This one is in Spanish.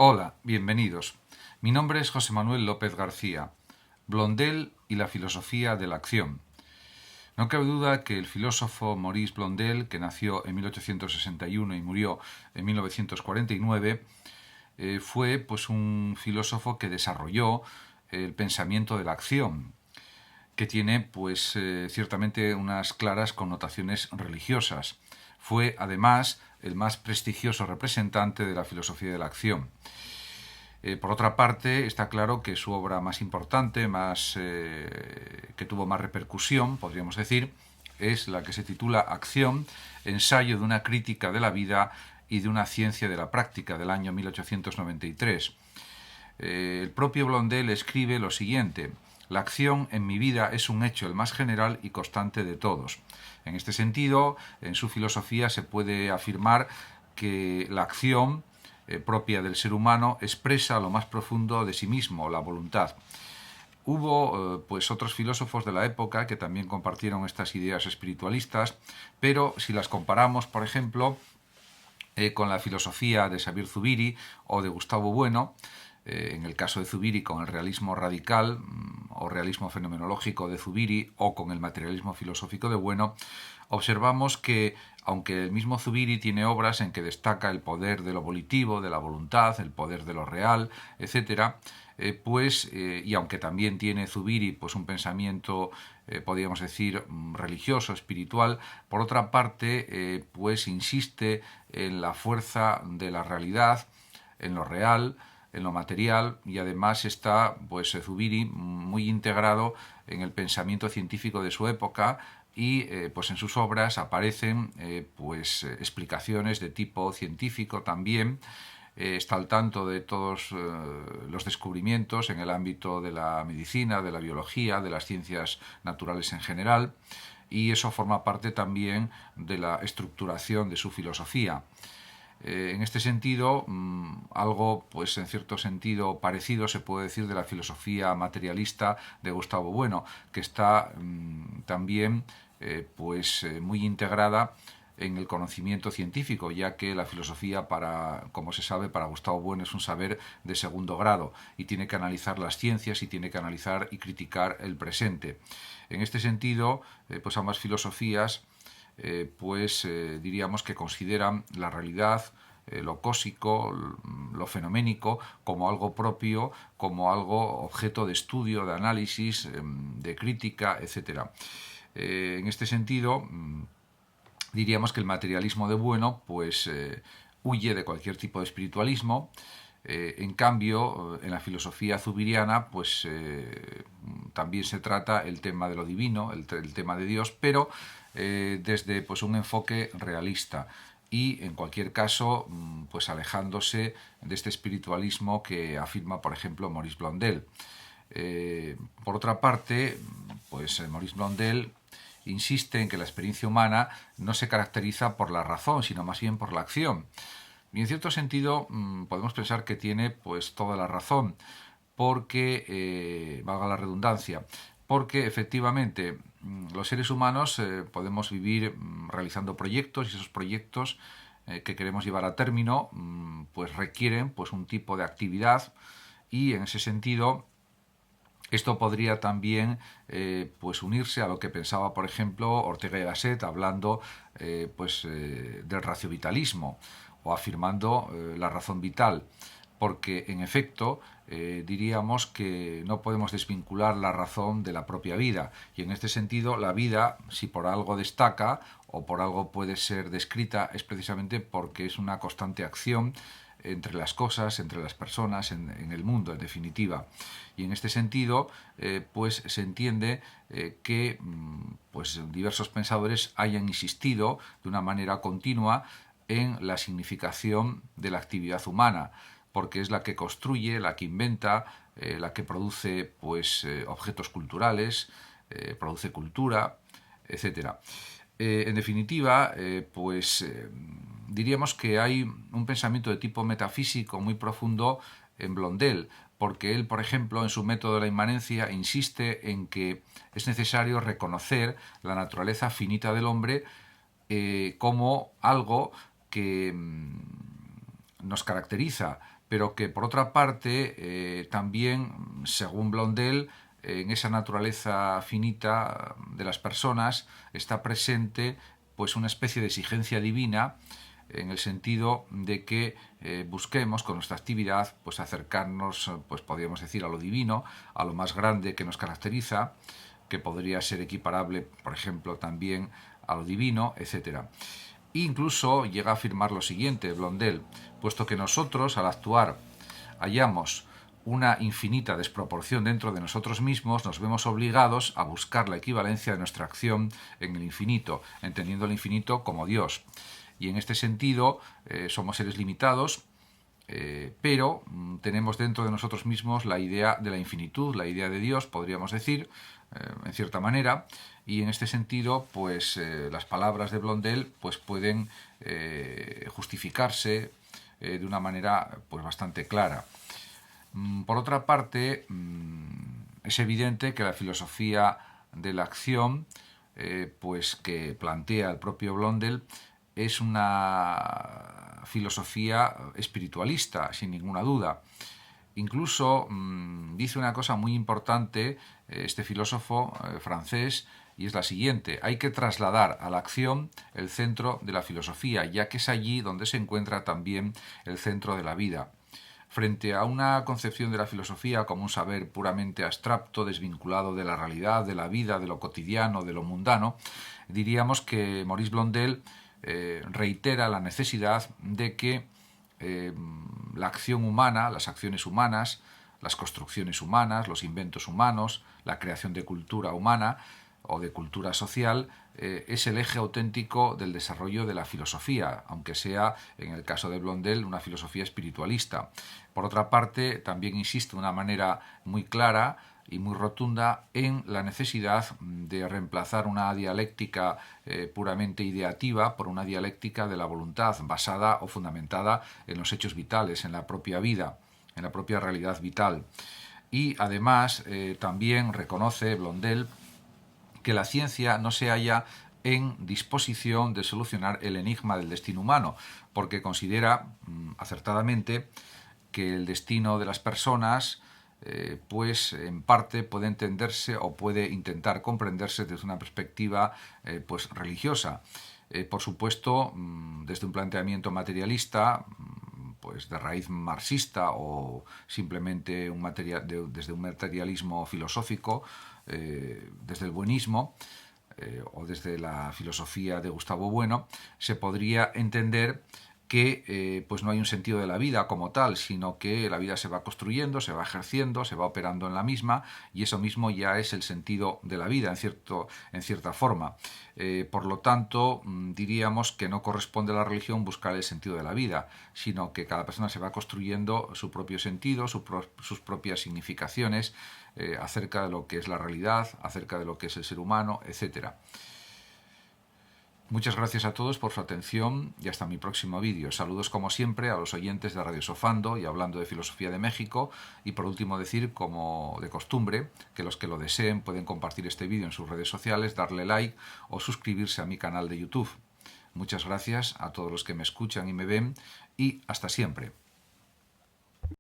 Hola, bienvenidos. Mi nombre es José Manuel López García. Blondel y la filosofía de la acción. No cabe duda que el filósofo Maurice Blondel, que nació en 1861 y murió en 1949, fue pues un filósofo que desarrolló el pensamiento de la acción, que tiene pues ciertamente unas claras connotaciones religiosas. Fue además el más prestigioso representante de la filosofía de la acción. Por otra parte, está claro que su obra más importante, que tuvo más repercusión, podríamos decir, es la que se titula Acción, ensayo de una crítica de la vida y de una ciencia de la práctica, del año 1893. El propio Blondel escribe lo siguiente: la acción en mi vida es un hecho el más general y constante de todos. En este sentido, en su filosofía se puede afirmar que la acción propia del ser humano expresa lo más profundo de sí mismo, la voluntad. Hubo pues otros filósofos de la época que también compartieron estas ideas espiritualistas, pero si las comparamos, por ejemplo, con la filosofía de Xavier Zubiri o de Gustavo Bueno, en el caso de Zubiri con el realismo radical o realismo fenomenológico de Zubiri o con el materialismo filosófico de Bueno, observamos que aunque el mismo Zubiri tiene obras en que destaca el poder de lo volitivo, de la voluntad, el poder de lo real, etc., y aunque también tiene Zubiri pues un pensamiento, podríamos decir, religioso, espiritual, por otra parte, pues insiste en la fuerza de la realidad, en lo real, en lo material, y además está pues Zubiri muy integrado en el pensamiento científico de su época, y pues en sus obras aparecen explicaciones de tipo científico también. Está al tanto de todos los descubrimientos en el ámbito de la medicina, de la biología, de las ciencias naturales en general, y eso forma parte también de la estructuración de su filosofía. En este sentido, algo pues en cierto sentido parecido se puede decir de la filosofía materialista de Gustavo Bueno, que está también muy integrada en el conocimiento científico, ya que la filosofía, como se sabe, para Gustavo Bueno es un saber de segundo grado y tiene que analizar las ciencias y tiene que analizar y criticar el presente. En este sentido, pues ambas filosofías diríamos que consideran la realidad, lo cósico, lo fenoménico, como algo propio, como algo objeto de estudio, de análisis, de crítica, etc. En este sentido, diríamos que el materialismo de Bueno huye de cualquier tipo de espiritualismo. En cambio, en la filosofía zubiriana, también se trata el tema de lo divino, el tema de Dios, pero desde pues un enfoque realista y, en cualquier caso, pues alejándose de este espiritualismo que afirma, por ejemplo, Maurice Blondel. Por otra parte, Maurice Blondel insiste en que la experiencia humana no se caracteriza por la razón, sino más bien por la acción. Y en cierto sentido podemos pensar que tiene pues toda la razón, porque, valga la redundancia, porque efectivamente los seres humanos podemos vivir realizando proyectos, y esos proyectos que queremos llevar a término pues requieren pues un tipo de actividad, y en ese sentido esto podría también unirse a lo que pensaba, por ejemplo, Ortega y Gasset, hablando del raciovitalismo, o afirmando la razón vital, porque en efecto diríamos que no podemos desvincular la razón de la propia vida, y en este sentido la vida, si por algo destaca o por algo puede ser descrita, es precisamente porque es una constante acción entre las cosas, entre las personas, en el mundo, en definitiva. Y en este sentido, se entiende que diversos pensadores hayan insistido de una manera continua en la significación de la actividad humana, porque es la que construye, la que inventa, la que produce objetos culturales, produce cultura, etc. En definitiva, diríamos que hay un pensamiento de tipo metafísico muy profundo en Blondel, porque él, por ejemplo, en su método de la inmanencia insiste en que es necesario reconocer la naturaleza finita del hombre como algo que nos caracteriza, pero que por otra parte también, según Blondel, en esa naturaleza finita de las personas está presente pues una especie de exigencia divina, en el sentido de que busquemos con nuestra actividad pues acercarnos, pues podríamos decir, a lo divino, a lo más grande que nos caracteriza, que podría ser equiparable, por ejemplo, también a lo divino, etc. Incluso llega a afirmar lo siguiente, Blondel: puesto que nosotros, al actuar, hallamos una infinita desproporción dentro de nosotros mismos, nos vemos obligados a buscar la equivalencia de nuestra acción en el infinito, entendiendo el infinito como Dios. Y en este sentido somos seres limitados, pero tenemos dentro de nosotros mismos la idea de la infinitud, la idea de Dios, podríamos decir, en cierta manera, y en este sentido pues las palabras de Blondel pues pueden justificarse de una manera pues bastante clara. Por otra parte, es evidente que la filosofía de la acción pues que plantea el propio Blondel es una filosofía espiritualista, sin ninguna duda. Incluso dice una cosa muy importante este filósofo francés, y es la siguiente: hay que trasladar a la acción el centro de la filosofía, ya que es allí donde se encuentra también el centro de la vida. Frente a una concepción de la filosofía como un saber puramente abstracto, desvinculado de la realidad, de la vida, de lo cotidiano, de lo mundano, diríamos que Maurice Blondel reitera la necesidad de que la acción humana, las acciones humanas, las construcciones humanas, los inventos humanos, la creación de cultura humana o de cultura social, es el eje auténtico del desarrollo de la filosofía, aunque sea, en el caso de Blondel, una filosofía espiritualista. Por otra parte, también insiste de una manera muy clara y muy rotunda en la necesidad de reemplazar una dialéctica puramente ideativa por una dialéctica de la voluntad, basada o fundamentada en los hechos vitales, en la propia vida, en la propia realidad vital. Y además también reconoce Blondel que la ciencia no se halla en disposición de solucionar el enigma del destino humano, porque considera acertadamente que el destino de las personas pues en parte puede entenderse o puede intentar comprenderse desde una perspectiva pues religiosa. Por supuesto, desde un planteamiento materialista, pues de raíz marxista, o simplemente desde un materialismo filosófico, desde el buenismo, o desde la filosofía de Gustavo Bueno, se podría entender que pues no hay un sentido de la vida como tal, sino que la vida se va construyendo, se va ejerciendo, se va operando en la misma, y eso mismo ya es el sentido de la vida, en cierta forma. Por lo tanto, diríamos que no corresponde a la religión buscar el sentido de la vida, sino que cada persona se va construyendo su propio sentido, sus propias significaciones acerca de lo que es la realidad, acerca de lo que es el ser humano, etc. Muchas gracias a todos por su atención y hasta mi próximo vídeo. Saludos como siempre a los oyentes de Radio Sofando y Hablando de Filosofía de México, y por último decir, como de costumbre, que los que lo deseen pueden compartir este vídeo en sus redes sociales, darle like o suscribirse a mi canal de YouTube. Muchas gracias a todos los que me escuchan y me ven, y hasta siempre.